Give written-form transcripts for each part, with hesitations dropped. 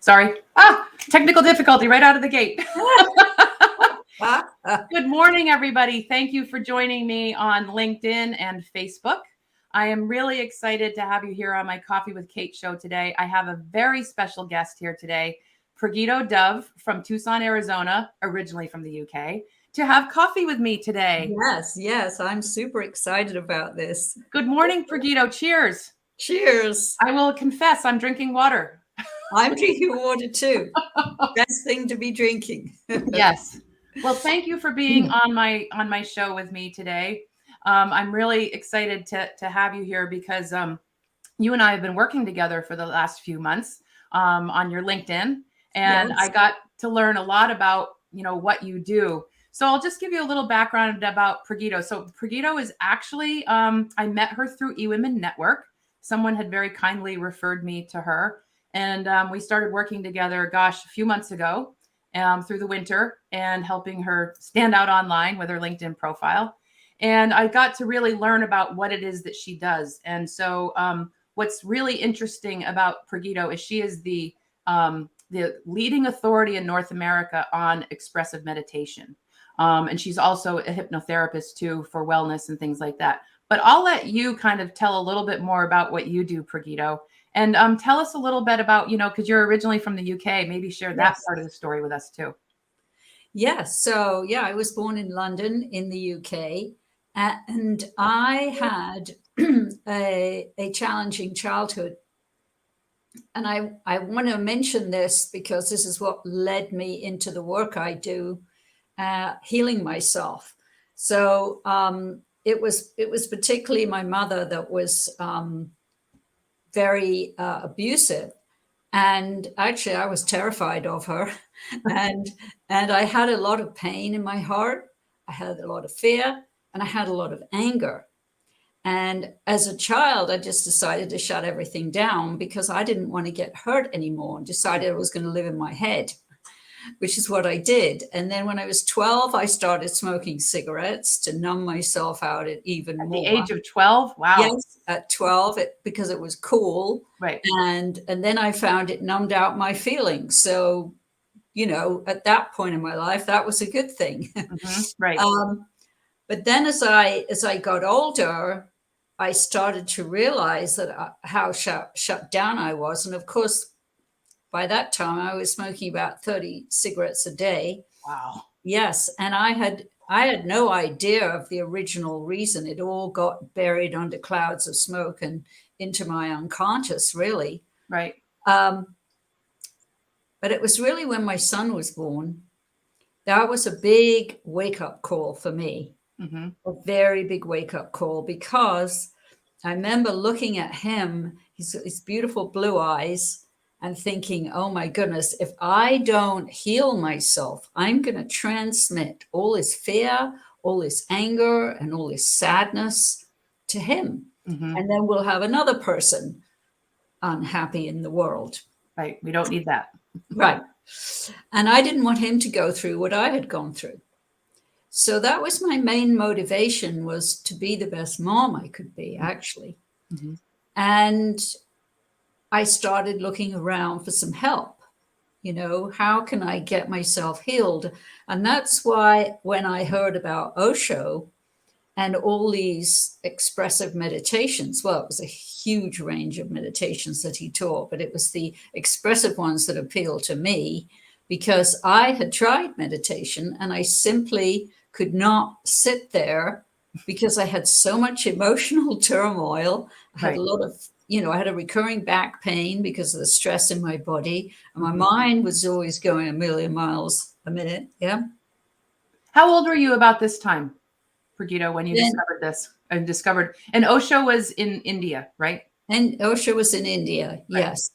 Sorry. Technical difficulty right out of the gate. Good morning, everybody. Thank you for joining me on LinkedIn and Facebook. I am really excited to have you here on my Coffee with Kate show today. I have a very special guest here today, Pragito Dove from Tucson, Arizona, originally from the UK, to have coffee with me today. Yes. I'm super excited about this. Good morning, Praguito. Cheers. Cheers. I will confess, I'm drinking water. I'm drinking water too. Best thing to be drinking. Yes. Well, thank you for being on my show with me today. I'm really excited to have you here because you and I have been working together for the last few months on your LinkedIn, and Yes. I got to learn a lot about what you do. So I'll just give you a little background about Praguito. So Praguito is actually I met her through eWomen Network. Someone had very kindly referred me to her, and we started working together. Gosh, a few months ago. Through the winter and helping her stand out online with her LinkedIn profile. And I got to really learn about what it is that she does. And so what's really interesting about Praguito is she is the leading authority in North America on expressive meditation. And she's also a hypnotherapist too for wellness and things like that. But I'll let you kind of tell a little bit more about what you do, Praguito. And tell us a little bit about, because you're originally from the UK, maybe share that part of the story with us too. Yes. So, I was born in London in the UK, and I had a challenging childhood. And I want to mention this because this is what led me into the work I do, healing myself. So it was particularly my mother that was very abusive, and actually I was terrified of her, and I had a lot of pain in my heart. I had a lot of fear, and I had a lot of anger. And as a child, I just decided to shut everything down because I didn't want to get hurt anymore, and decided I was going to live in my head, which is what I did. And then when I was 12, I started smoking cigarettes to numb myself out even more. At the age of 12? Wow. Yes, at 12, because it was cool. Right. And then I found it numbed out my feelings. So, at that point in my life, that was a good thing. Mm-hmm. Right. But then as I got older, I started to realize that how shut down I was. And of course, by that time, I was smoking about 30 cigarettes a day. Wow. Yes. And I had no idea of the original reason. It all got buried under clouds of smoke and into my unconscious, really. Right. But it was really when my son was born, that was a big wake-up call for me. Mm-hmm. A very big wake-up call, because I remember looking at him, his beautiful blue eyes, and thinking, oh my goodness, if I don't heal myself, I'm going to transmit all this fear, all this anger, and all this sadness to him. Mm-hmm. And then we'll have another person unhappy in the world. Right. We don't need that. Right. And I didn't want him to go through what I had gone through. So that was my main motivation, was to be the best mom I could be, actually. Mm-hmm. And I started looking around for some help. How can I get myself healed? And that's why when I heard about Osho and all these expressive meditations, well, it was a huge range of meditations that he taught, but it was the expressive ones that appealed to me, because I had tried meditation and I simply could not sit there because I had so much emotional turmoil. I had a lot of, I had a recurring back pain because of the stress in my body. And my mind was always going a million miles a minute. Yeah. How old were you about this time, Praguito, when you discovered this and Osho was in India, right? And Osho was in India. Right. Yes.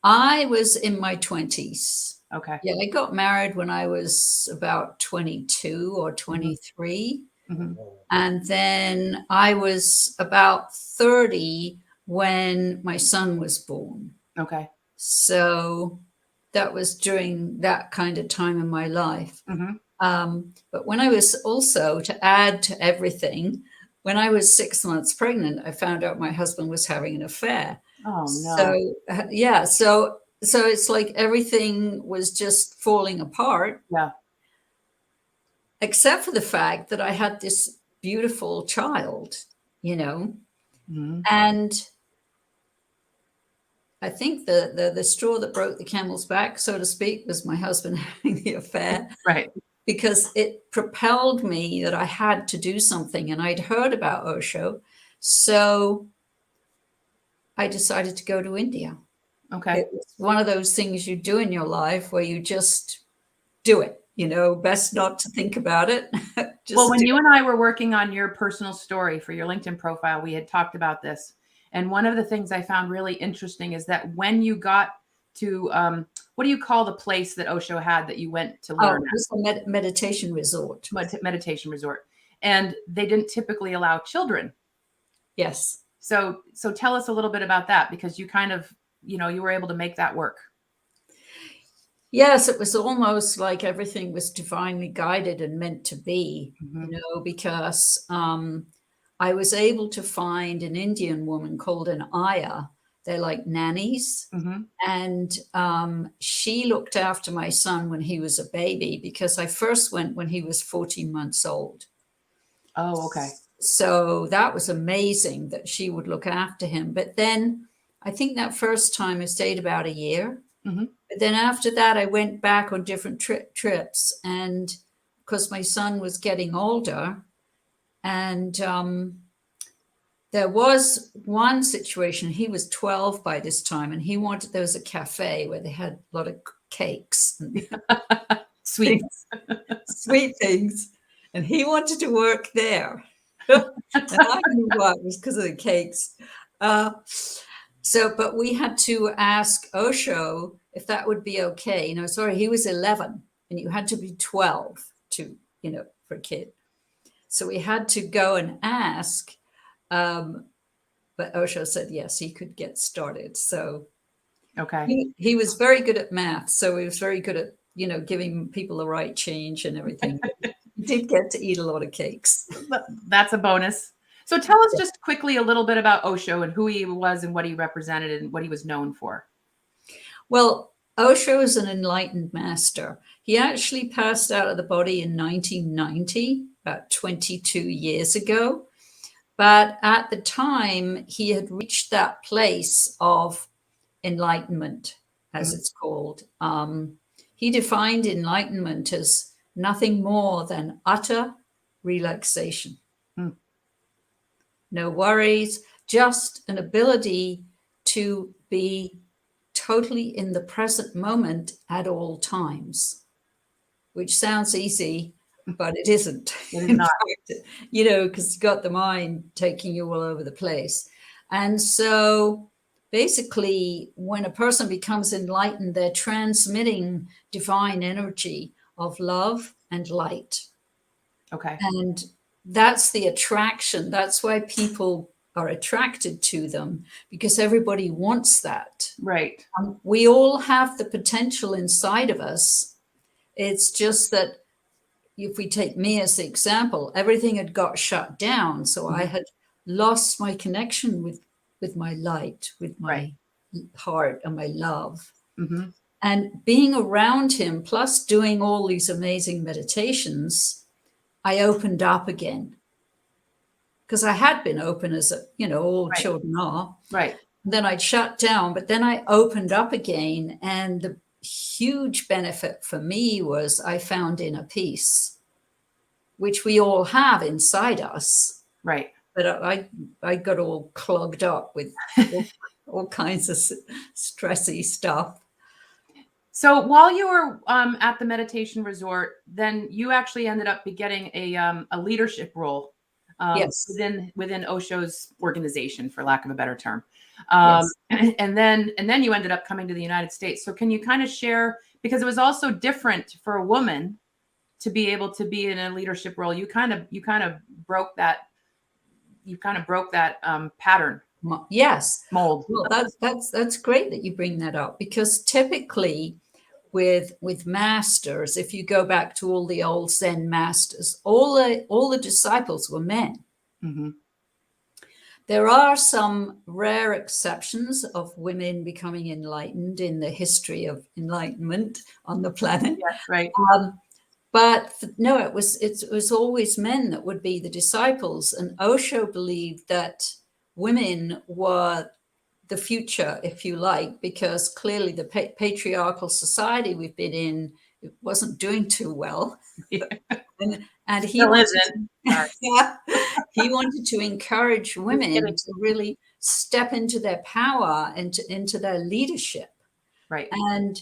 I was in my 20s. Okay. Yeah, I got married when I was about 22 or 23. Mm-hmm. And then I was about 30 when my son was born. Okay. So that was during that kind of time in my life. Mm-hmm. But when I was also, to add to everything, when I was 6 months pregnant, I found out my husband was having an affair. Oh, no. So, so So it's like everything was just falling apart, Yeah. except for the fact that I had this beautiful child, you know, Hmm. and I think the straw that broke the camel's back, so to speak, was my husband having the affair, Right. because it propelled me that I had to do something. And I'd heard about Osho. So I decided to go to India. Okay. It was one of those things you do in your life where you just do it, best not to think about it. Well, Just when do you it. and I were working on your personal story for your LinkedIn profile, we had talked about this. And one of the things I found really interesting is that when you got to, what do you call the place that Osho had that you went to Oh, learn it was a meditation resort. meditation resort, and they didn't typically allow children. Yes. So tell us a little bit about that, because you kind of, you were able to make that work. Yes, it was almost like everything was divinely guided and meant to be, Hmm. because I was able to find an Indian woman called an ayah. They're like nannies. Hmm. And she looked after my son when he was a baby, because I first went when he was 14 months old. Oh, okay. So that was amazing that she would look after him. But then I think that first time I stayed about a year. Hmm. But then after that, I went back on different trips. And because my son was getting older, and there was one situation, he was 12 by this time, and he wanted, there was a cafe where they had a lot of cakes and Sweet. things, sweet things. And he wanted to work there. And I knew why, it was because of the cakes. Uh, but we had to ask Osho if that would be okay. Sorry, he was 11 and you had to be 12 to, for a kid. So we had to go and ask. Um, but Osho said yes, he could get started. So Okay. he was very good at math. So he was very good at, giving people the right change and everything. He did get to eat a lot of cakes. That's a bonus. So tell us just quickly a little bit about Osho and who he was and what he represented and what he was known for. Well, Osho is an enlightened master. He actually passed out of the body in 1990, about 22 years ago. But at the time, he had reached that place of enlightenment, as Mm. it's called. He defined enlightenment as nothing more than utter relaxation. Mm. No worries, just an ability to be totally in the present moment at all times, which sounds easy, but it isn't. It is In not. fact, because you've got the mind taking you all over the place. And so basically, when a person becomes enlightened, they're transmitting divine energy of love and light. Okay. And that's the attraction. That's why people are attracted to them, because everybody wants that. Right. We all have the potential inside of us. It's just that if we take me as the example, everything had got shut down. So I Mhm. had lost my connection with my light, with Right. my heart and my love. Hmm. And being around him, plus doing all these amazing meditations, I opened up again, because I had been open as all Right. children are. Right. Then I'd shut down, but then I opened up again. And the huge benefit for me was I found inner peace, which we all have inside us. Right. But I got all clogged up with all kinds of stressy stuff. So while you were at the meditation resort, then you actually ended up getting a leadership role Yes, within Osho's organization, for lack of a better term. yes. And then you ended up coming to the United States. So can you kind of share, because it was also different for a woman to be able to be in a leadership role. You kind of broke that pattern Yes. mold. Well, that's great that you bring that up, because typically with masters, if you go back to all the old Zen masters, all the disciples were men. Hmm. There are some rare exceptions of women becoming enlightened in the history of enlightenment on the planet. Yes, right. But no, it was always men that would be the disciples. And Osho believed that women were the future, if you like, because clearly the patriarchal society we've been in, it wasn't doing too well. And he Still wanted isn't. he wanted to encourage women to really step into their power and into their leadership. Right. And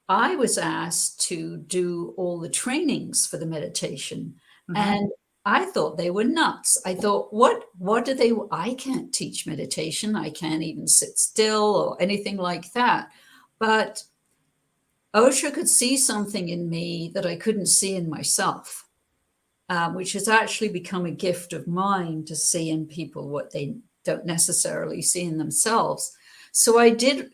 I was asked to do all the trainings for the meditation. And I thought they were nuts. I thought, what do they, I can't teach meditation. I can't even sit still or anything like that. But Osho could see something in me that I couldn't see in myself, which has actually become a gift of mine to see in people what they don't necessarily see in themselves. So I did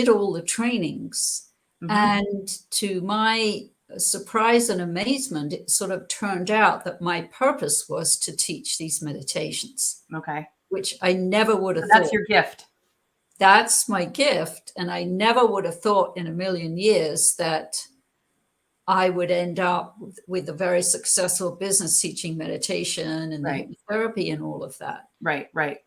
all the trainings. And to my surprise and amazement, it sort of turned out that my purpose was to teach these meditations. Okay. Which I never would have thought. That's your gift. That's my gift. And I never would have thought in a million years that I would end up with a very successful business teaching meditation and hypnotherapy and all of that. Right, right.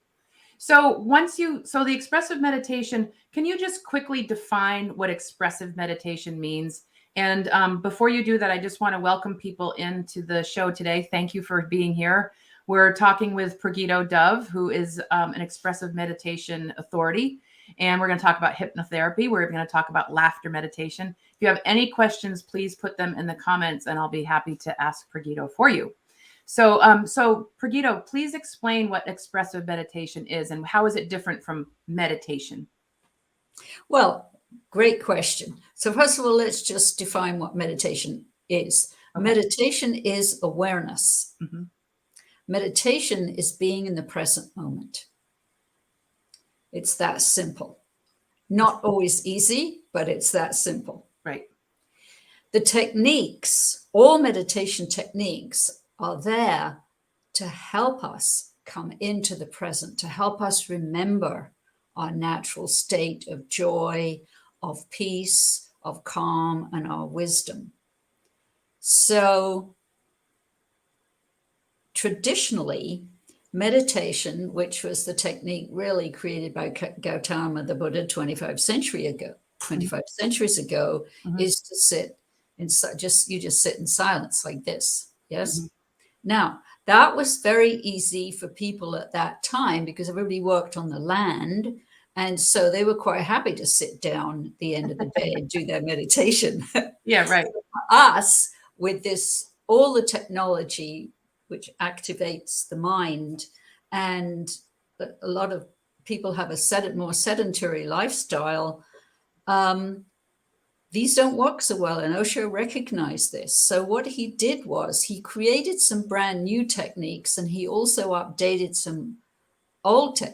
So the expressive meditation, can you just quickly define what expressive meditation means? And before you do that, I just want to welcome people into the show today. Thank you for being here. We're talking with Pragito Dove, who is an expressive meditation authority. And we're going to talk about hypnotherapy. We're going to talk about laughter meditation. If you have any questions, please put them in the comments and I'll be happy to ask Pragito for you. So, Praguito, please explain what expressive meditation is and how is it different from meditation? Well, great question. So first of all, let's just define what meditation is. Okay. Meditation is awareness. Meditation is being in the present moment. It's that simple. Not always easy, but it's that simple. Right. The techniques, all meditation techniques, are there to help us come into the present, to help us remember our natural state of joy, of peace, of calm, and our wisdom. So traditionally, meditation, which was the technique really created by Gautama the Buddha 25 centuries ago, is to sit you just sit in silence like this. Yes. Now, that was very easy for people at that time because everybody worked on the land. And so they were quite happy to sit down at the end of the day and do their meditation. Yeah, right. So for us, with this, all the technology which activates the mind, and a lot of people have a more sedentary lifestyle, these don't work so well, and Osho recognized this. So what he did was he created some brand new techniques, and he also updated some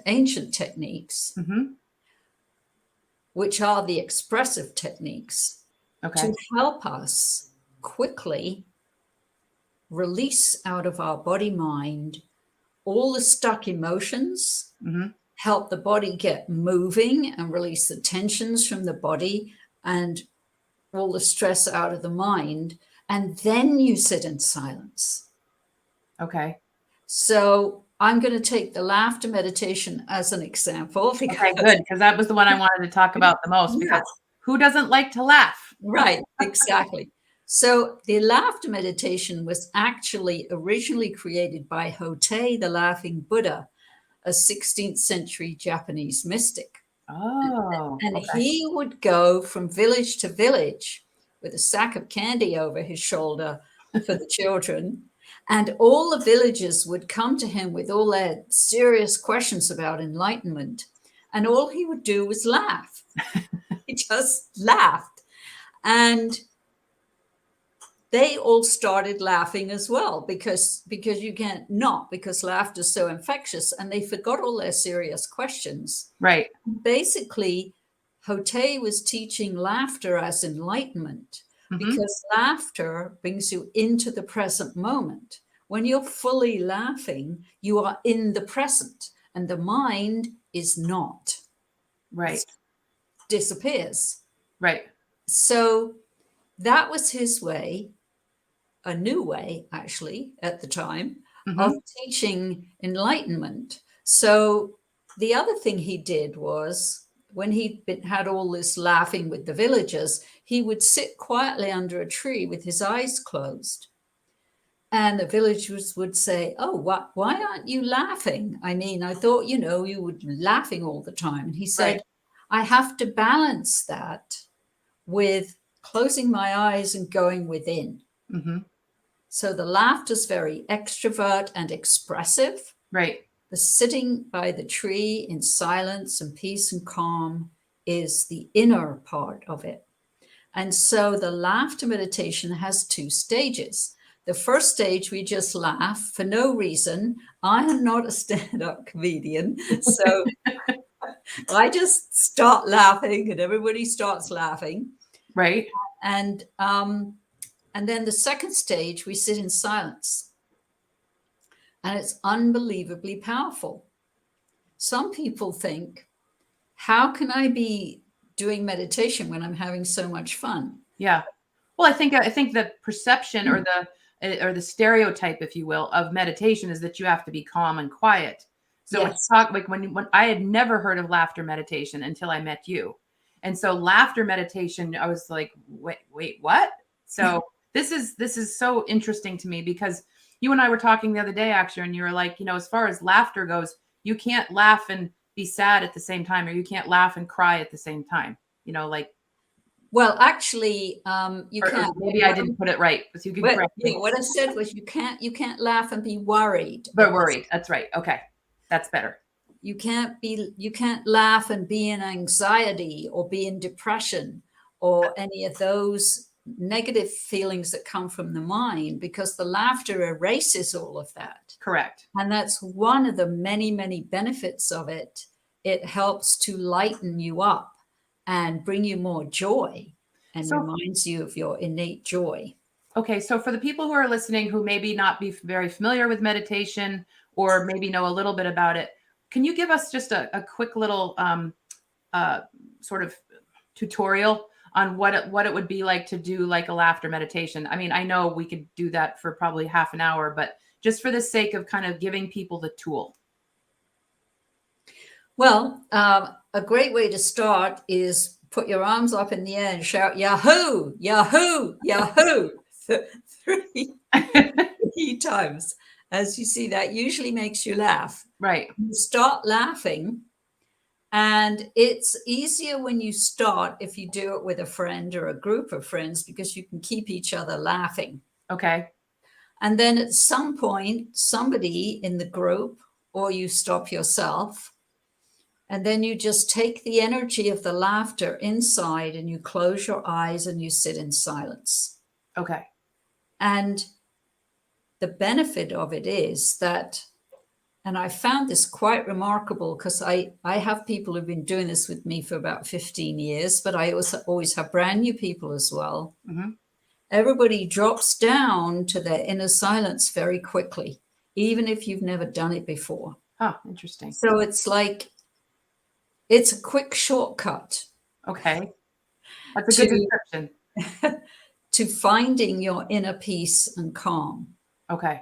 ancient techniques, which are the expressive techniques, to help us quickly release out of our body-mind all the stuck emotions, help the body get moving and release the tensions from the body and all the stress out of the mind, and then you sit in silence. Okay. So I'm going to take the laughter meditation as an example. Okay, good, because that was the one I wanted to talk about the most, because who doesn't like to laugh? Right, exactly. So the laughter meditation was actually originally created by Hotei, the Laughing Buddha, a 16th century Japanese mystic. Oh, and he would go from village to village with a sack of candy over his shoulder for the children. And all the villagers would come to him with all their serious questions about enlightenment. And all he would do was laugh. He just laughed. And they all started laughing as well because you can't not, because laughter is so infectious, and they forgot all their serious questions. Right. Basically, Hotei was teaching laughter as enlightenment, because laughter brings you into the present moment. When you're fully laughing, you are in the present, and the mind is not. Right. It disappears. Right. So that was his way, a new way, actually, at the time, of Mm-hmm. teaching enlightenment. So the other thing he did was, when he had all this laughing with the villagers, he would sit quietly under a tree with his eyes closed. And the villagers would say, "Oh, why aren't you laughing? I mean, I thought, you would be laughing all the time." And he Right. said, "I have to balance that with closing my eyes and going within." Mm-hmm. So the laughter's very extrovert and expressive. Right. The sitting by the tree in silence and peace and calm is the inner part of it. And so the laughter meditation has two stages. The first stage, we just laugh for no reason. I am not a stand-up comedian, so I just start laughing and everybody starts laughing. Right. And then the second stage, we sit in silence. And it's unbelievably powerful. Some people think, how can I be doing meditation when I'm having so much fun? Yeah. Well, I think the perception or the stereotype, if you will, of meditation is that you have to be calm and quiet. So when you Yes. talk like when I had never heard of laughter meditation until I met you. And so laughter meditation, I was like, wait, what? So this is so interesting to me because you and I were talking the other day, actually, and you were like, as far as laughter goes, you can't laugh and be sad at the same time, or you can't laugh and cry at the same time. Like, Well, actually, you or can't. maybe I didn't put it right, but you can correct me. What I said was you can't laugh and be worried. But worried. That's right. Okay. That's better. You can't laugh and be in anxiety or be in depression or any of those negative feelings that come from the mind, because the laughter erases all of that. Correct. And that's one of the many, many benefits of it. It helps to lighten you up and bring you more joy and So, reminds you of your innate joy. okay. So for the people who are listening who maybe not be very familiar with meditation or maybe know a little bit about it, can you give us just a quick little uh, sort of tutorial on what it would be like to do like a laughter meditation? I mean, I know we could do that for probably half an hour, but just for the sake of kind of giving people the tool. Well, a great way to start is put your arms up in the air and shout, "Yahoo, Yahoo, Yahoo," three, three times. As you see, that usually makes you laugh. Right. You start laughing, and it's easier when you start if you do it with a friend or a group of friends, because you can keep each other laughing. Okay. And then at some point, somebody in the group, or you stop yourself, and then you just take the energy of the laughter inside and you close your eyes and you sit in silence. Okay. And the benefit of it is that, and I found this quite remarkable, because I have people who've been doing this with me for about 15 years, but I also always have brand new people as well. Mm-hmm. Everybody drops down to their inner silence very quickly, even if you've never done it before. Oh, interesting. So it's like, it's a quick shortcut Okay. That's a good description. to finding your inner peace and calm. Okay.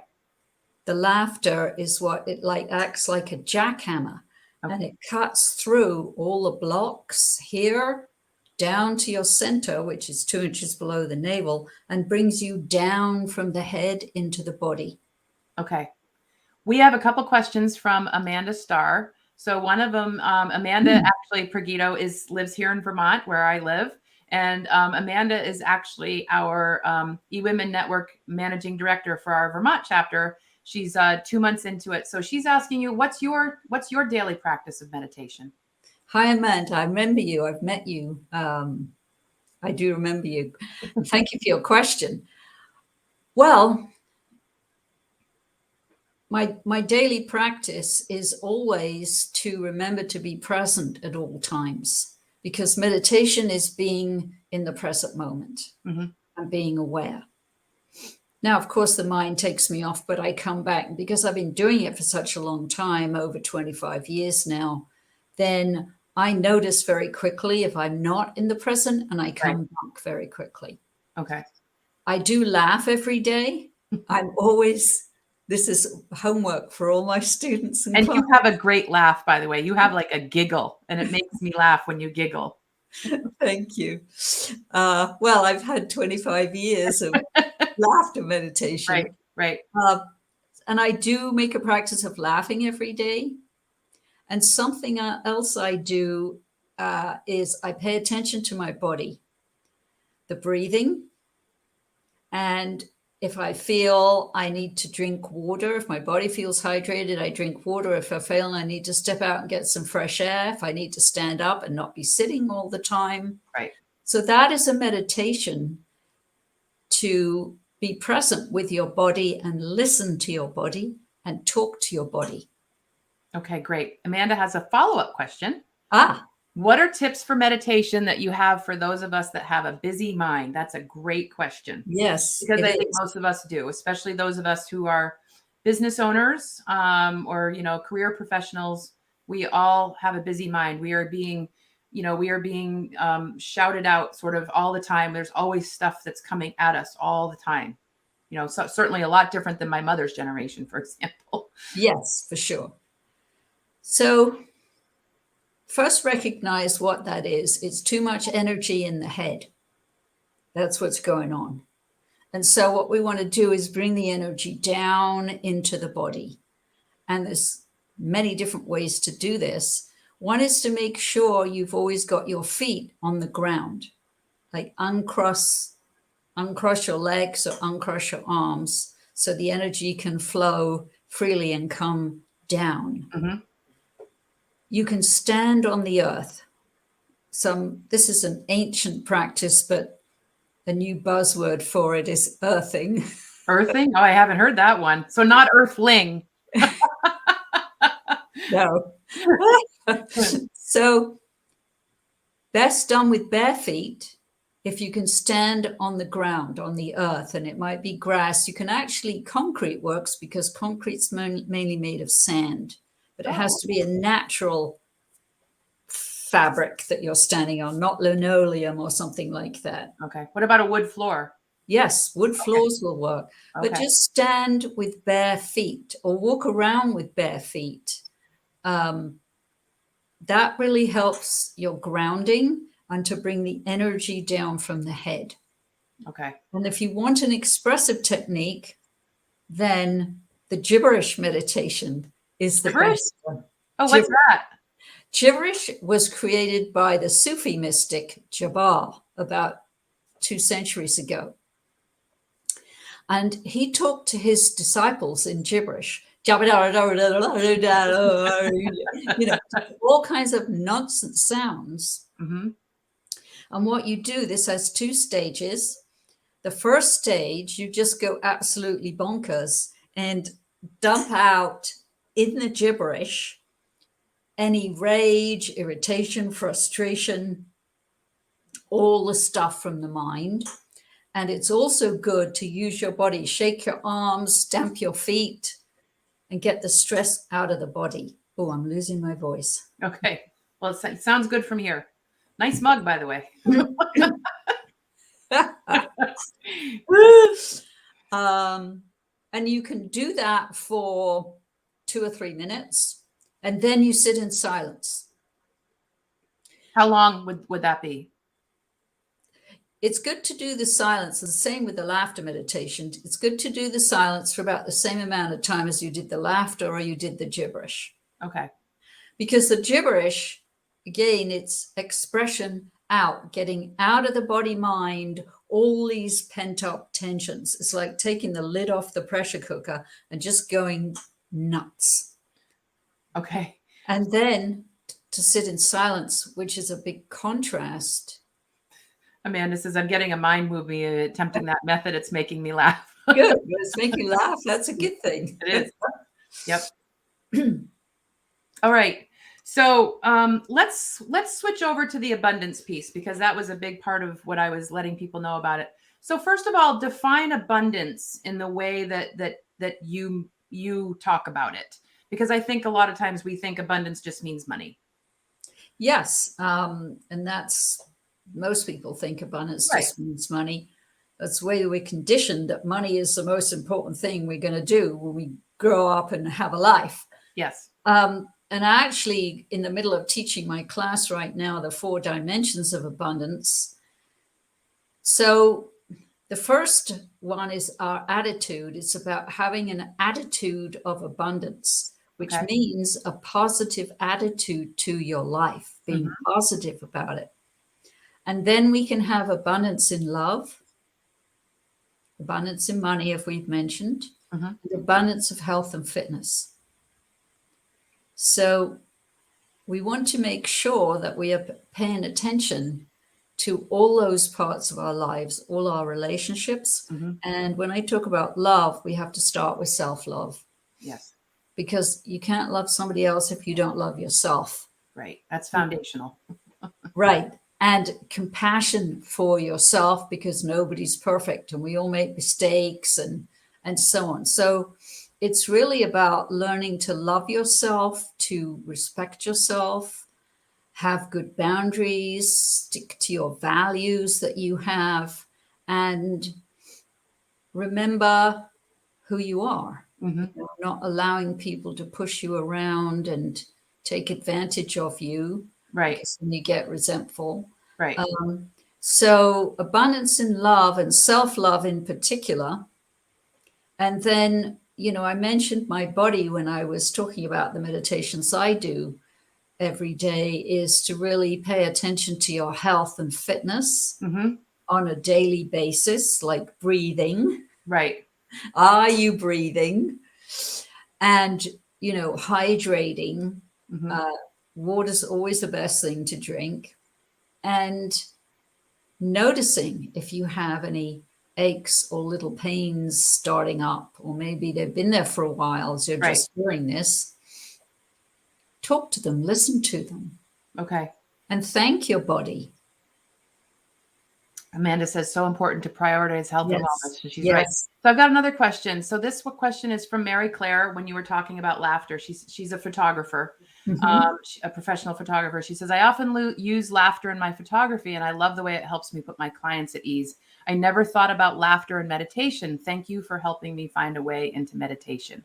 The laughter is what it like acts like a jackhammer, and Okay. it cuts through all the blocks here down to your center, which is 2 inches below the navel, and brings you down from the head into the body. Okay. We have a couple questions from Amanda Starr. So one of them, Amanda, actually, Praguito lives here in Vermont, where I live. And Amanda is actually our eWomen Network managing director for our Vermont chapter. She's 2 months into it. So she's asking you, what's your daily practice of meditation? Hi, Amanda. I remember you. I've met you. I do remember you. Thank you for your question. Well, my daily practice is always to remember to be present at all times, because meditation is being in the present moment Mm-hmm. and being aware. Now, of course, the mind takes me off, but I come back because I've been doing it for such a long time, over 25 years now. Then I notice very quickly if I'm not in the present, and I Right. come back very quickly. Okay. I do laugh every day. This is homework for all my students and And you clients. have a great laugh, by the way. You have like a giggle, and it makes me laugh when you giggle. Thank you. Well, I've had 25 years of laughter meditation. Right. And I do make a practice of laughing every day. And something else I do is I pay attention to my body, the breathing. And if I feel I need to drink water, if my body feels hydrated, I drink water. If I feel I need to step out and get some fresh air, if I need to stand up and not be sitting all the time. Right. So that is a meditation to be present with your body and listen to your body and talk to your body. Okay, great. Amanda has a follow-up question. Ah, What are tips for meditation that you have for those of us that have a busy mind? That's a great question. yes. Because it I think is. most of us do, especially those of us who are business owners or, career professionals. We all have a busy mind. We are being shouted out sort of all the time. There's always stuff that's coming at us all the time. So certainly a lot different than my mother's generation, for example. Yes, for sure. So first recognize what that is. It's too much energy in the head. That's what's going on. And so what we want to do is bring the energy down into the body. And there's many different ways to do this. One is to make sure you've always got your feet on the ground, like uncross your legs or uncross your arms so the energy can flow freely and come down. Mm-hmm. You can stand on the earth. This is an ancient practice, but a new buzzword for it is earthing. Earthing? Oh, I haven't heard that one. So not earthling. No. So best done with bare feet. If you can stand on the ground, on the earth, and it might be grass, concrete works because concrete's mainly made of sand, but it has to be a natural fabric that you're standing on, not linoleum or something like that. Okay. What about a wood floor? Yes, wood floors will work, but just stand with bare feet or walk around with bare feet. That really helps your grounding and to bring the energy down from the head. Okay. And if you want an expressive technique, then the gibberish meditation is the best one. Oh, what's that? Gibberish was created by the Sufi mystic Jabal about 2 centuries ago. And he talked to his disciples in gibberish, all kinds of nonsense sounds. Mm-hmm. And what you do, this has 2 stages. The first stage, you just go absolutely bonkers and dump out in the gibberish any rage, irritation, frustration, all the stuff from the mind. And it's also good to use your body, shake your arms, stamp your feet, and get the stress out of the body. Oh, I'm losing my voice. Okay. Well, it sounds good from here. Nice mug, by the way. And you can do that for 2 or 3 minutes, and then you sit in silence. How long would that be? It's good to do the silence. The same with the laughter meditation. It's good to do the silence for about the same amount of time as you did the laughter or you did the gibberish. Okay. Because the gibberish, again, it's expression out, getting out of the body mind, all these pent up tensions. It's like taking the lid off the pressure cooker and just going nuts. Okay. And then to sit in silence, which is a big contrast. Amanda says, I'm getting a mind movie attempting that method. It's making me laugh. Good. It's making you laugh. That's a good thing. It is. Yep. All right. So let's switch over to the abundance piece because that was a big part of what I was letting people know about it. So first of all, define abundance in the way that you talk about it, because I think a lot of times we think abundance just means money. Yes. And that's, most people think abundance Right. just means money. That's the way we're conditioned, that money is the most important thing we're going to do when we grow up and have a life. Yes. And actually, in the middle of teaching my class right now, the 4 dimensions of abundance. So the first one is our attitude. It's about having an attitude of abundance, which Okay. means a positive attitude to your life, being positive about it. And then we can have abundance in love, abundance in money, if we've mentioned, and abundance of health and fitness. So we want to make sure that we are paying attention to all those parts of our lives, all our relationships. And when I talk about love, we have to start with self-love. Yes. Because you can't love somebody else if you don't love yourself. Right. That's foundational. Right. And compassion for yourself, because nobody's perfect and we all make mistakes and so on. So it's really about learning to love yourself, to respect yourself, have good boundaries, stick to your values that you have, and remember who you are. You know, not allowing people to push you around and take advantage of you. Right. Because then you get resentful. Right. So abundance in love and self-love in particular. And then, you know, I mentioned my body when I was talking about the meditations I do every day, is to really pay attention to your health and fitness on a daily basis, like breathing. Right. Are you breathing? And, you know, hydrating. Water's always the best thing to drink. And noticing if you have any aches or little pains starting up, or maybe they've been there for a while as you're just hearing this. Talk to them, listen to them. Okay. And thank your body. Amanda says so important to prioritize health and wellness. So she's right. So I've got another question. So this question is from Mary Claire. When you were talking about laughter, she's a photographer, a professional photographer. She says, I often use laughter in my photography, and I love the way it helps me put my clients at ease. I never thought about laughter and meditation. Thank you for helping me find a way into meditation.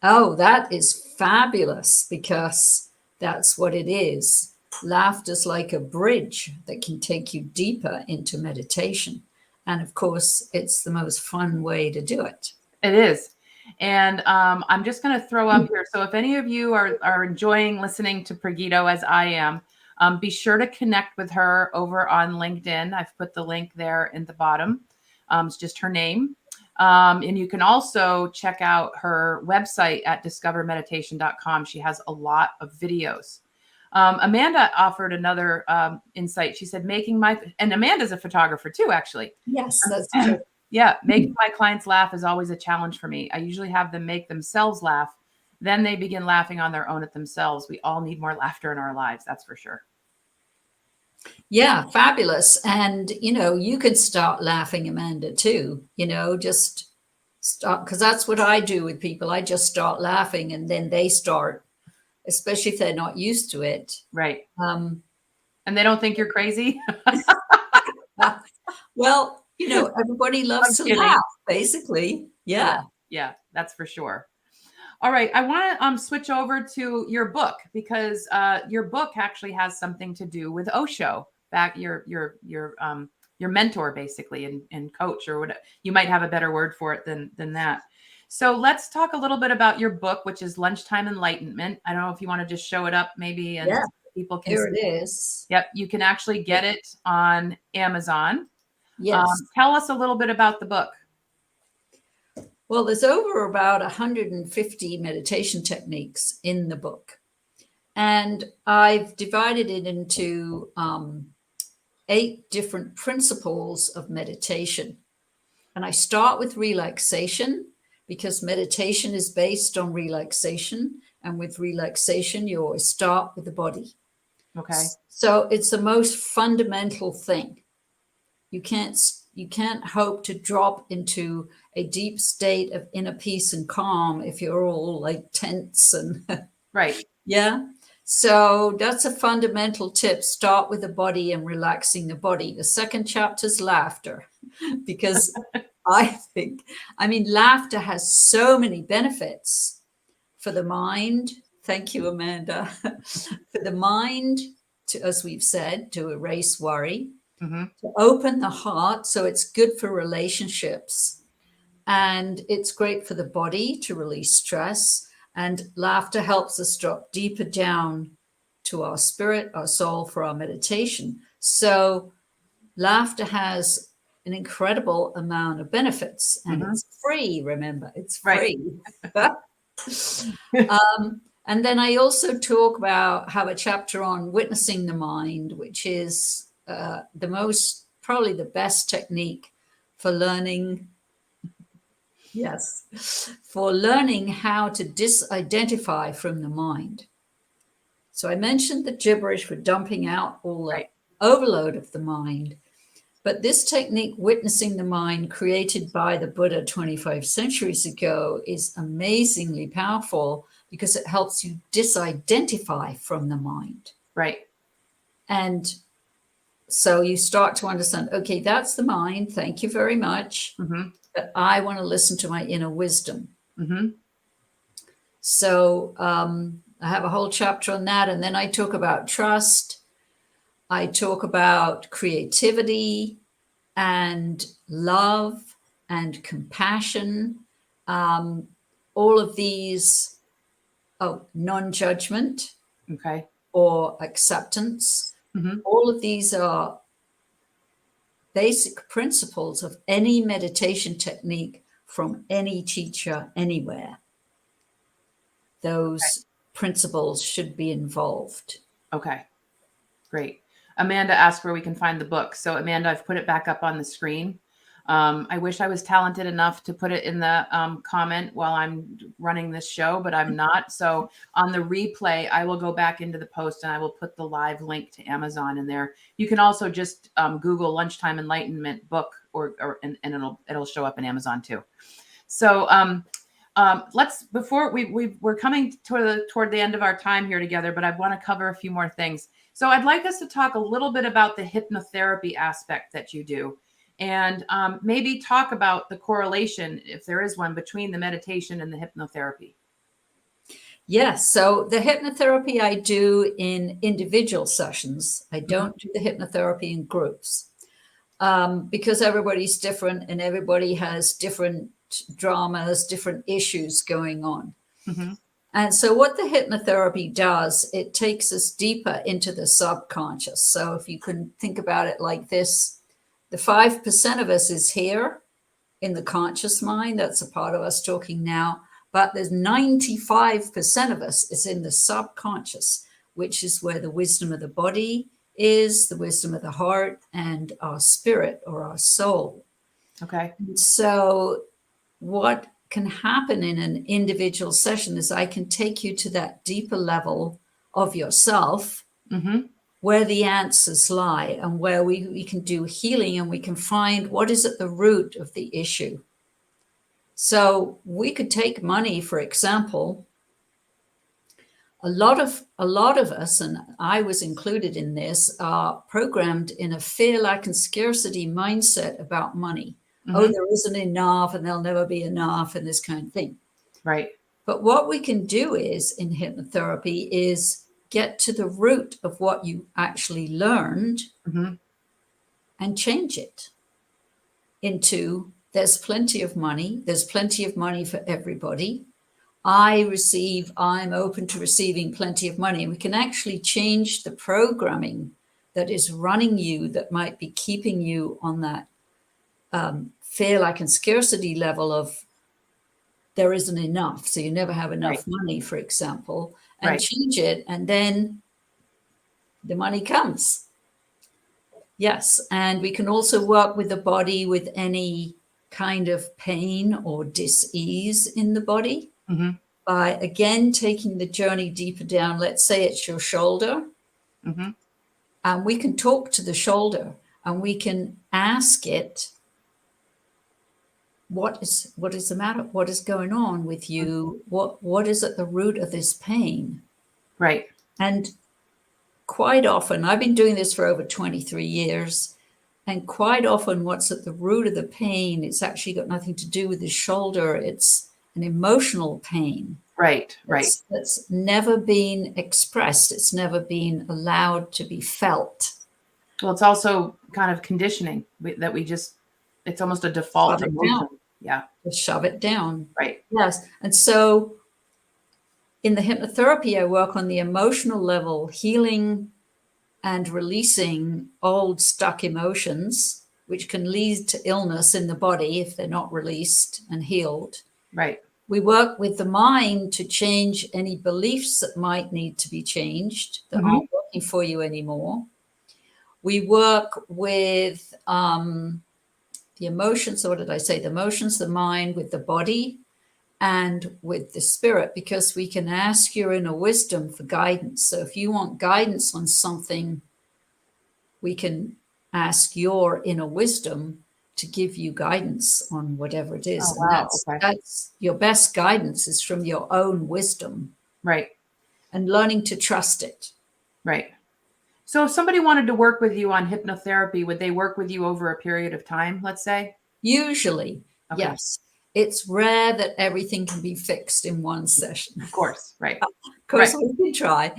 Oh, that is fabulous, because that's what it is. Laughter's like a bridge that can take you deeper into meditation. And of course, it's the most fun way to do it. It is. And I'm just going to throw up here. So if any of you are enjoying listening to Praguito as I am, be sure to connect with her over on LinkedIn. I've put the link there in the bottom. It's just her name. And you can also check out her website at discovermeditation.com. She has a lot of videos. Amanda offered another insight. She said, and Amanda's a photographer too, actually. Yes, that's true. Yeah, making my clients laugh is always a challenge for me. I usually have them make themselves laugh. Then they begin laughing on their own at themselves. We all need more laughter in our lives. That's for sure. Yeah, fabulous. And, you know, you could start laughing, Amanda, too. You know, just start, because that's what I do with people. I just start laughing, and then they start, especially if they're not used to it. Right. And they don't think you're crazy. Well, you know, everybody loves to laugh, basically. Yeah. Yeah, that's for sure. All right. I want to switch over to your book, because your book actually has something to do with Osho, your mentor, basically, and coach, or what you might have a better word for it than that. So let's talk a little bit about your book, which is Lunchtime Enlightenment. I don't know if you want to just show it up maybe, and people can Here see it is. Yep. You can actually get it on Amazon. Yes. Tell us a little bit about the book. Well, there's over about 150 meditation techniques in the book. And I've divided it into 8 different principles of meditation. And I start with relaxation, because meditation is based on relaxation. And with relaxation, you always start with the body. Okay. So it's the most fundamental thing. You you can't hope to drop into a deep state of inner peace and calm if you're all like tense and Right. yeah. So that's a fundamental tip. Start with the body and relaxing the body. The second chapter is laughter, because I mean, laughter has so many benefits for the mind. Thank you, Amanda. For the mind, to, as we've said, to erase worry, to open the heart. So it's good for relationships, and it's great for the body to release stress. And laughter helps us drop deeper down to our spirit, our soul, for our meditation. So laughter has an incredible amount of benefits, and it's free. Remember, it's free. Right. And then I also have a chapter on witnessing the mind, which is probably the best technique for learning. Yes, for learning how to disidentify from the mind. So I mentioned the gibberish for dumping out all the overload of the mind. But this technique, witnessing the mind, created by the Buddha 25 centuries ago, is amazingly powerful because it helps you disidentify from the mind. Right. And so you start to understand, okay, that's the mind. Thank you very much. But I want to listen to my inner wisdom. So I have a whole chapter on that. And then I talk about trust. I talk about creativity and love and compassion. All of these, non-judgment, or acceptance. All of these are basic principles of any meditation technique from any teacher anywhere. Those principles should be involved. Okay, great. Amanda asked where we can find the book. So Amanda, I've put it back up on the screen. I wish I was talented enough to put it in the comment while I'm running this show, but I'm not. So on the replay, I will go back into the post and I will put the live link to Amazon in there. You can also just Google Lunchtime Enlightenment book, and it'll show up in Amazon too. So let's, before we're coming toward the end of our time here together, but I want to cover a few more things. So I'd like us to talk a little bit about the hypnotherapy aspect that you do, and maybe talk about the correlation, if there is one, between the meditation and the hypnotherapy. Yes. So the hypnotherapy I do in individual sessions. I don't do the hypnotherapy in groups because everybody's different and everybody has different dramas, different issues going on. And so what the hypnotherapy does, it takes us deeper into the subconscious. So if you can think about it like this, the 5% of us is here in the conscious mind. That's a part of us talking now. But there's 95% of us is in the subconscious, which is where the wisdom of the body is, the wisdom of the heart, and our spirit or our soul. Okay. And so what can happen in an individual session is I can take you to that deeper level of yourself, where the answers lie, and where we can do healing, and we can find what is at the root of the issue. So we could take money, for example. A lot of us, and I was included in this, are programmed in a fear, lack, and scarcity mindset about money. Oh, there isn't enough, and there'll never be enough, and this kind of thing. Right. But what we can do is, in hypnotherapy, is get to the root of what you actually learned and change it into, there's plenty of money. There's plenty of money for everybody. I'm open to receiving plenty of money. And we can actually change the programming that is running you, that might be keeping you on that fear, lack, and scarcity level of there isn't enough. So you never have enough money, for example, and change it. And then the money comes. Yes. And we can also work with the body with any kind of pain or dis-ease in the body by, again, taking the journey deeper down. Let's say it's your shoulder. And we can talk to the shoulder and we can ask it what is the matter? What is going on with you? What is at the root of this pain? Right. And quite often, I've been doing this for over 23 years, and quite often what's at the root of the pain, it's actually got nothing to do with the shoulder. It's an emotional pain. Right. Right. That's never been expressed. It's never been allowed to be felt. Well, it's also kind of conditioning that we just, it's almost a default Shove it emotion. down. Yeah. Just shove it down. Right. Yes. And so in the hypnotherapy, I work on the emotional level, healing and releasing old stuck emotions, which can lead to illness in the body if they're not released and healed. Right. We work with the mind to change any beliefs that might need to be changed that aren't working for you anymore. We work with the emotions, or what did I say? The emotions, the mind, with the body, and with the spirit, because we can ask your inner wisdom for guidance. So if you want guidance on something, we can ask your inner wisdom to give you guidance on whatever it is. Oh, And wow. that's your best guidance is from your own wisdom. Right. And learning to trust it. Right. So if somebody wanted to work with you on hypnotherapy, would they work with you over a period of time, let's say? Usually, Okay. yes. It's rare that everything can be fixed in one session. Of course. Right. Of course, we can try.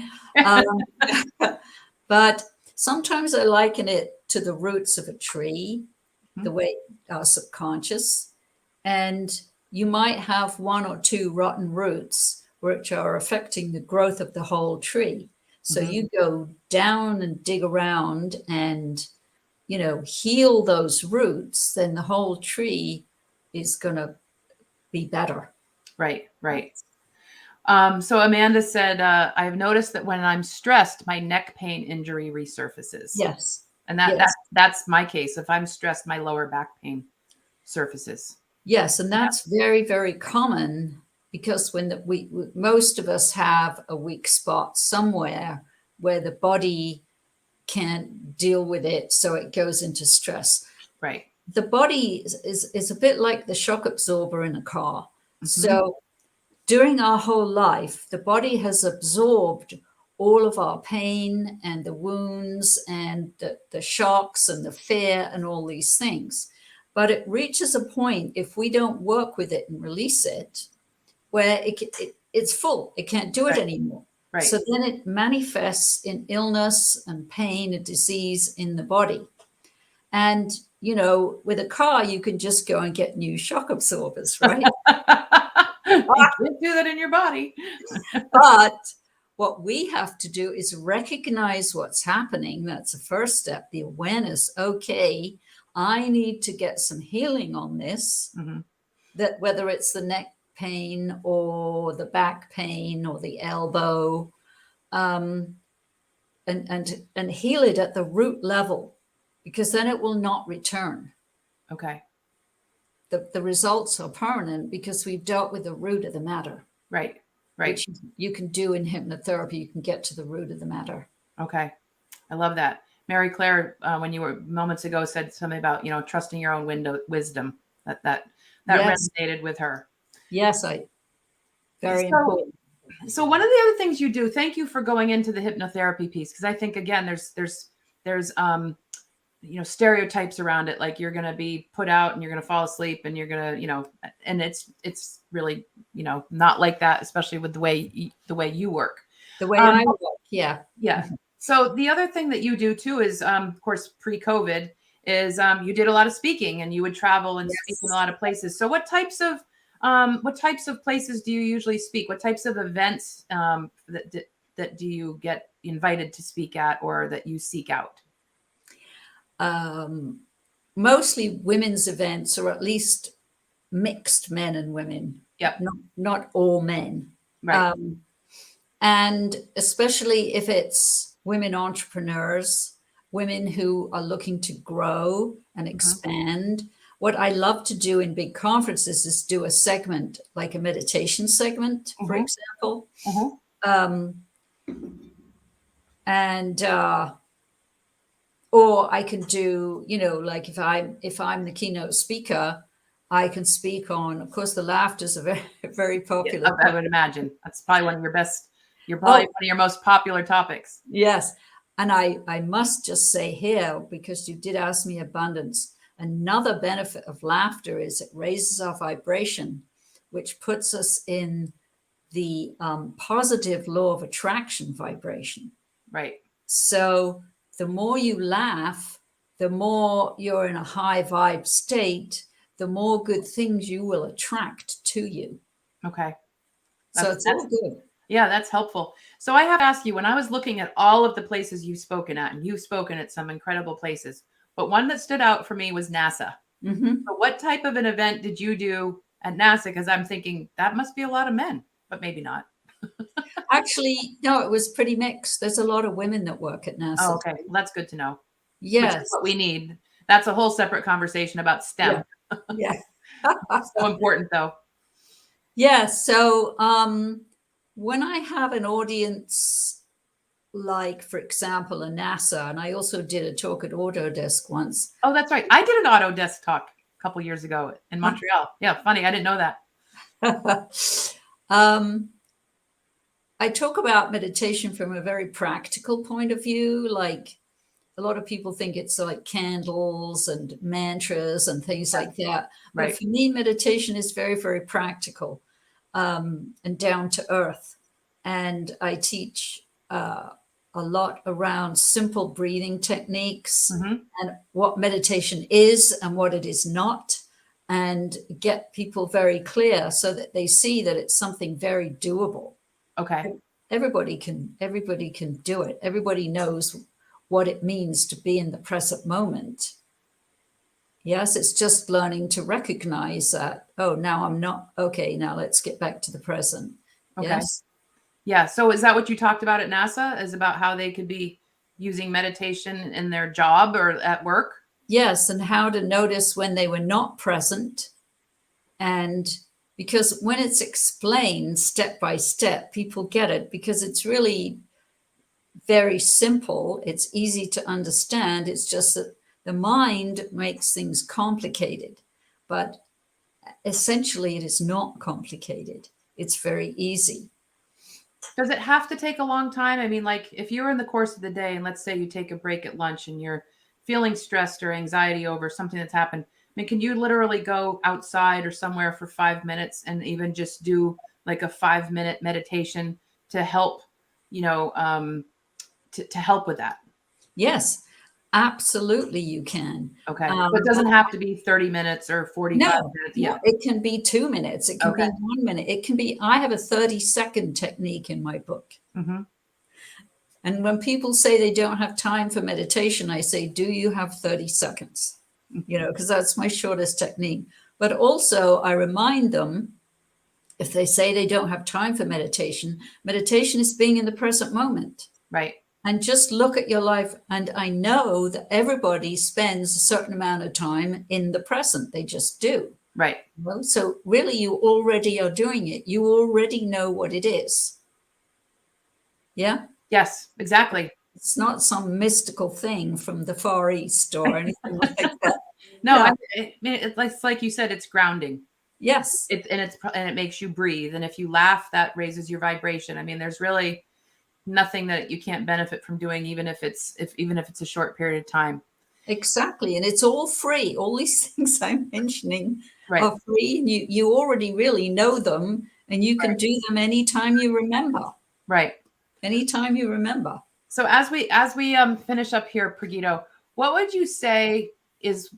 But sometimes I liken it to the roots of a tree, the way our subconscious. And you might have one or two rotten roots which are affecting the growth of the whole tree. So you go down and dig around and, heal those roots, then the whole tree is going to be better. Right. Right. So Amanda said, I've noticed that when I'm stressed, my neck pain injury resurfaces. Yes. And that's my case. If I'm stressed, my lower back pain surfaces. Yes. And that's very, very common, because when most of us have a weak spot somewhere where the body can't deal with it, so it goes into stress. Right. The body is a bit like the shock absorber in a car. So during our whole life, the body has absorbed all of our pain and the wounds and the shocks and the fear and all these things. But it reaches a point, if we don't work with it and release it, where it's full. It can't do it anymore. Right. So then it manifests in illness and pain and disease in the body. And, with a car, you can just go and get new shock absorbers, right? You can't do that in your body. But what we have to do is recognize what's happening. That's the first step, the awareness. Okay, I need to get some healing on this. That whether it's the neck pain or the back pain or the elbow, and heal it at the root level, because then it will not return. Okay. The results are permanent because we've dealt with the root of the matter. Right. Right. Which you can do in hypnotherapy. You can get to the root of the matter. Okay. I love that. Mary Claire, when you were moments ago, said something about, trusting your own wisdom. That resonated with her. Yes, very important. So one of the other things you do, thank you for going into the hypnotherapy piece, because I think, again, there's stereotypes around it, like you're going to be put out and you're going to fall asleep and you're going to, and it's really, not like that, especially with the way you work. The way I work, yeah. Yeah. So the other thing that you do too is, of course, pre-COVID, is you did a lot of speaking and you would travel and speak in a lot of places. So what types of places do you usually speak? What types of events that do you get invited to speak at, or that you seek out? Mostly women's events, or at least mixed men and women. Yep. Not all men. Right. And especially if it's women entrepreneurs, women who are looking to grow and expand. What I love to do in big conferences is do a segment, like a meditation segment, for example. Or I can do, like if I'm the keynote speaker, I can speak on. Of course, the laughter is a very, very Yeah, popular. I would imagine that's probably one of your best. You're probably Oh, one of your most popular topics. yes. And I must just say here, because you did ask me abundance, another benefit of laughter is it raises our vibration, which puts us in the positive law of attraction vibration. Right. So the more you laugh, the more you're in a high vibe state, the more good things you will attract to you. Okay. So it's all good. Yeah, that's helpful. So I have to ask you, when I was looking at all of the places you've spoken at, and you've spoken at some incredible places, but one that stood out for me was NASA. Mm-hmm. So what type of an event did you do at NASA? Because I'm thinking that must be a lot of men, but maybe not. Actually, no, it was pretty mixed. There's a lot of women that work at Oh, NASA. okay. Well, that's good to know, which is Yes. what we need. That's a whole separate conversation about Yeah. STEM. Yeah. So important, though. Yeah. So when I have an audience, like, for example, a NASA, and I also did a talk at Autodesk once. Oh, that's right. I did an Autodesk talk a couple years ago in Montreal. Yeah, funny. I didn't know that. I talk about meditation from a very practical point of view. Like, a lot of people think it's like candles and mantras and things like that. But Right. for me, meditation is very, very practical and down to earth. And I teach a lot around simple breathing techniques Mm-hmm. and what meditation is and what it is not, and get people very clear so that they see that it's something very doable. Okay. Everybody can do it. Everybody knows what it means to be in the present moment. Yes, it's just learning to recognize that, oh, now I'm not okay, now let's get back to the present. Okay. Yes. Yeah. So is that what you talked about at NASA? Is about how they could be using meditation in their job or at work? Yes, and how to notice when they were not present. And because when it's explained step by step, people get it, because it's really very simple. It's easy to understand. It's just that the mind makes things complicated. But essentially, it is not complicated. It's very easy. Does it have to take a long time? I mean, like if you're in the course of the day and let's say you take a break at lunch and you're feeling stressed or anxiety over something that's happened, I mean, can you literally go outside or somewhere for 5 minutes and even just do like a 5 minute meditation to help, you know, to help with that? Yes, absolutely, you can. Okay. So it doesn't have to be 30 minutes or 45 No, minutes. no, Yeah. it can be 2 minutes. It can be Okay. 1 minute. It can be, I have a 30-second technique in my book. Mm-hmm. And when people say they don't have time for meditation, I say, do you have 30 seconds? You know, because that's my shortest technique. But also, I remind them, if they say they don't have time for meditation, meditation is being in the present moment. Right. And just look at your life. And I know that everybody spends a certain amount of time in the present. They just do. Right. Well, so really, you already are doing it. You already know what it is. Yeah. Yes, exactly. It's not some mystical thing from the Far East or anything like that. No, Yeah. it's like you said, it's grounding. Yes. And it makes you breathe. And if you laugh, that raises your vibration. I mean, there's really nothing that you can't benefit from doing, even if it's a short period of time. Exactly. And it's all free. All these things I'm mentioning Right. are free. And you already really know them, and you can do them anytime you remember. Right. Anytime you remember. So as we finish up here, Praguito, what would you say is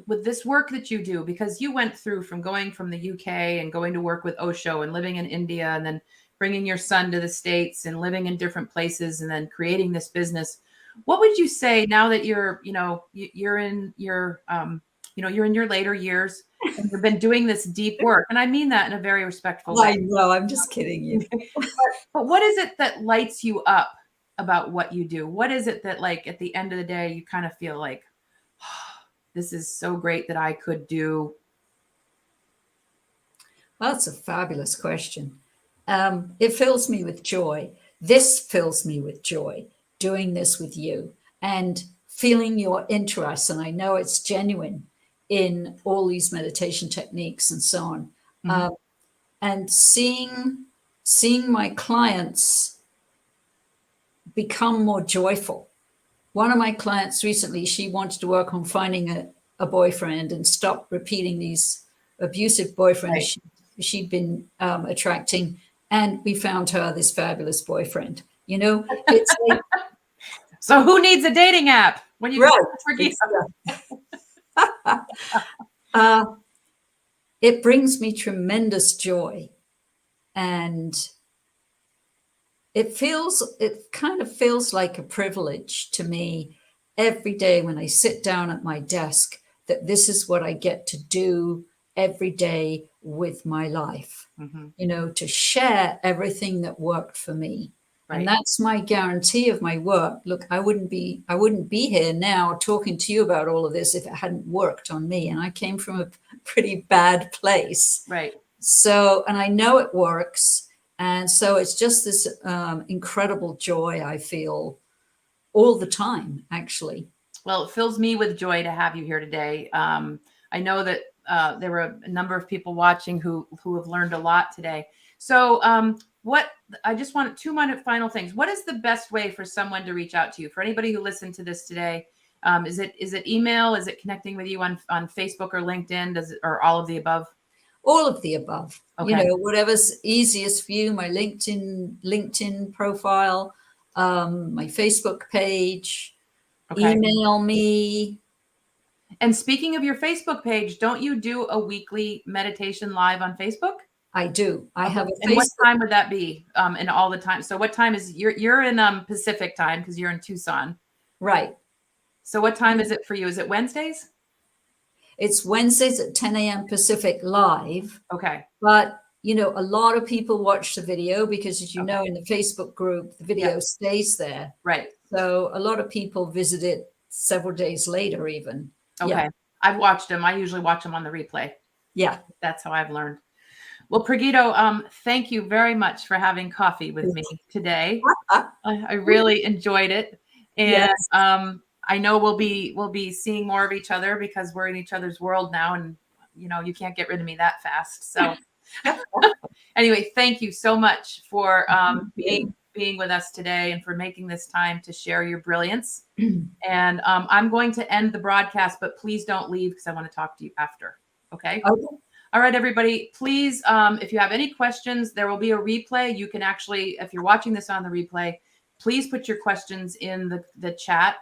with this work that you do, because you went through from going from the UK and going to work with Osho and living in India and then bringing your son to the States and living in different places and then creating this business. What would you say now that you're in your you're in your later years and you've been doing this deep work? And I mean that in a very respectful way. I know, I'm just kidding you. But what is it that lights you up about what you do? What is it that, like, at the end of the day, you kind of feel like, oh, this is so great that I could do? Well, that's a fabulous question. It fills me with joy. This fills me with joy, doing this with you and feeling your interest. And I know it's genuine in all these meditation techniques and so on. And seeing my clients become more joyful. One of my clients recently, she wanted to work on finding a boyfriend and stop repeating these abusive boyfriends she'd been attracting. And we found her this fabulous boyfriend. You know, it's like, so who needs a dating app when you right? It brings me tremendous joy, and it kind of feels like a privilege to me every day when I sit down at my desk, that this is what I get to do every day with my life, you know, to share everything that worked for me. And that's my guarantee of my work. Look, I wouldn't be here now talking to you about all of this if it hadn't worked on me. And I came from a pretty bad place. Right. So, and I know it works. And so it's just this incredible joy I feel all the time, actually. Well, it fills me with joy to have you here today. I know that there were a number of people watching who have learned a lot today. So I just want 2 final things. What is the best way for someone to reach out to you? For anybody who listened to this today, is it email? Is it connecting with you on Facebook or LinkedIn? Or all of the above? All of the above. Okay. You know, whatever's easiest for you. My LinkedIn profile, my Facebook page. Okay. Email me. And speaking of your Facebook page, don't you do a weekly meditation live on Facebook? I do. I have a Facebook. And what time would that be? And all the time. So what time is you're in Pacific time because you're in Tucson. Right. So what time is it for you? Is it Wednesdays? It's Wednesdays at 10 a.m. Pacific live. Okay. But, you know, a lot of people watch the video because, as you know, in the Facebook group, the video stays there. Right. So a lot of people visit it several days later even. Okay. Yeah. I've watched them. I usually watch them on the replay. Yeah. That's how I've learned. Well, Praguito, thank you very much for having coffee with me today. I really enjoyed it. And I know we'll be seeing more of each other because we're in each other's world now, and you know, you can't get rid of me that fast. So anyway, thank you so much for being with us today and for making this time to share your brilliance. And I'm going to end the broadcast, but please don't leave because I want to talk to you after. Okay. All right, everybody, please, if you have any questions, there will be a replay. You can actually, if you're watching this on the replay, please put your questions in the chat.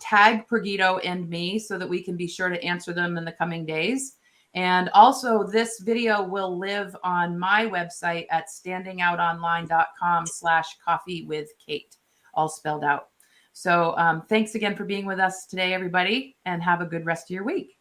Tag Praguito and me so that we can be sure to answer them in the coming days. And also, this video will live on my website at standingoutonline.com/coffeewithkate, all spelled out. So thanks again for being with us today, everybody, and have a good rest of your week.